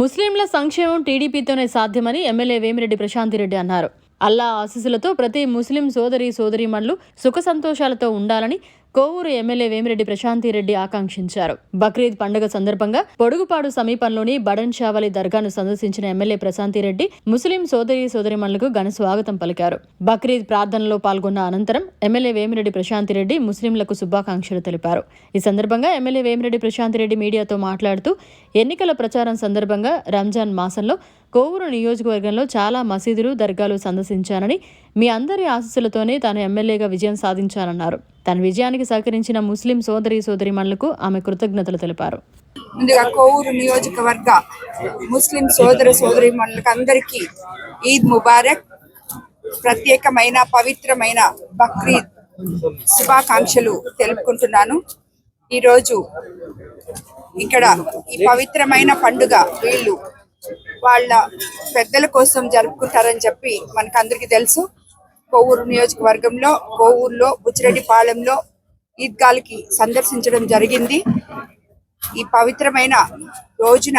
ముస్లింల సంక్షేమం టీడీపీతోనే సాధ్యమని ఎమ్మెల్యే వేమిరెడ్డి ప్రశాంతిరెడ్డి అన్నారు. అల్లా ఆశీస్సులతో ప్రతి ముస్లిం సోదరీమణులు సుఖ సంతోషాలతో ఉండాలని కోవూరు ఎమ్మెల్యే వేమిరెడ్డి ప్రశాంతిరెడ్డి ఆకాంక్షించారు. బక్రీద్ పండుగ సందర్భంగా పొడుగుపాడు సమీపంలోని బడన్ షావలి దర్గాను సందర్శించిన ఎమ్మెల్యే ప్రశాంతిరెడ్డి ముస్లిం సోదరీమణులకు ఘన స్వాగతం పలికారు. బక్రీద్ ప్రార్థనలో పాల్గొన్న అనంతరం ఎమ్మెల్యే వేమిరెడ్డి ప్రశాంతిరెడ్డి ముస్లింలకు శుభాకాంక్షలు తెలిపారు. ఈ సందర్భంగా ఎమ్మెల్యే వేమిరెడ్డి ప్రశాంతిరెడ్డి మీడియాతో మాట్లాడుతూ ఎన్నికల ప్రచారం సందర్భంగా రంజాన్ మాసంలో కోవూరు నియోజకవర్గంలో చాలా మసీదులు, దర్గాలు సందర్శించానని, మీ అందరి ఆశీస్సులతోనే తాను ఎమ్మెల్యేగా విజయం సాధించానన్నారు. తన విజయానికి సహకరించిన ముస్లిం సోదరీమణులకు ఆమె కృతజ్ఞతలు తెలిపారు. ముందుగా కోవూరు నియోజకవర్గ ముస్లిం సోదరీమణులకు అందరికీ ఈద్ ముబారక్, ప్రత్యేకమైన పవిత్రమైన బక్రీద్ శుభాకాంక్షలు తెలుపుకుంటున్నాను. ఈరోజు ఇక్కడ ఈ పవిత్రమైన పండుగ వీళ్ళు వాళ్ళ పెద్దల కోసం జరుపుకుంటారని చెప్పి మనకందరికీ తెలుసు. కోవూరు నియోజకవర్గంలో కోవూరులో బుచ్చిరెడ్డిపాళెంలో ఈద్గాలకి సందర్శించడం జరిగింది. ఈ పవిత్రమైన రోజున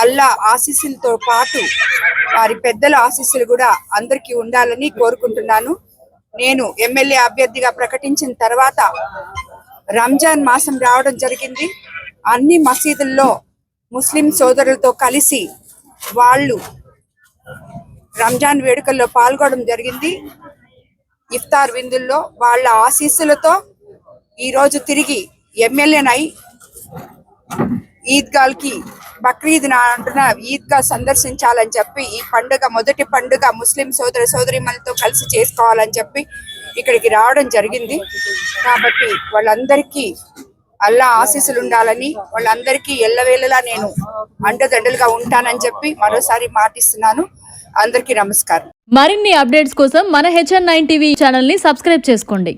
అల్లా ఆశీస్సులతో పాటు వారి పెద్దల ఆశీస్సులు కూడా అందరికీ ఉండాలని కోరుకుంటున్నాను. నేను ఎమ్మెల్యే అభ్యర్థిగా ప్రకటించిన తర్వాత రంజాన్ మాసం రావడం జరిగింది. అన్ని మసీదుల్లో ముస్లిం సోదరులతో కలిసి వాళ్ళు రంజాన్ వేడుకల్లో పాల్గొనడం జరిగింది. ఇఫ్తార్ విందుల్లో వాళ్ళ ఆశీస్సులతో ఈరోజు తిరిగి ఎమ్మెల్యేనై ఈద్గాల్కి బక్రీద్ నాడున ఈద్గా సందర్శించాలని చెప్పి, ఈ పండుగ మొదటి పండుగ ముస్లిం సోదరీమణులతో కలిసి చేసుకోవాలని చెప్పి ఇక్కడికి రావడం జరిగింది. కాబట్టి వాళ్ళందరికీ అల్లా ఆశీస్సులు ఉండాలని, వాళ్ళందరికీ ఎల్లవేళలా నేను అండదండలుగా ఉంటానని చెప్పి మరోసారి మాటిస్తున్నాను. అందరికీ నమస్కారం. మరిన్ని అప్డేట్స్ కోసం మన HN9 టీవీ ఛానల్ ని సబ్స్క్రైబ్ చేసుకోండి.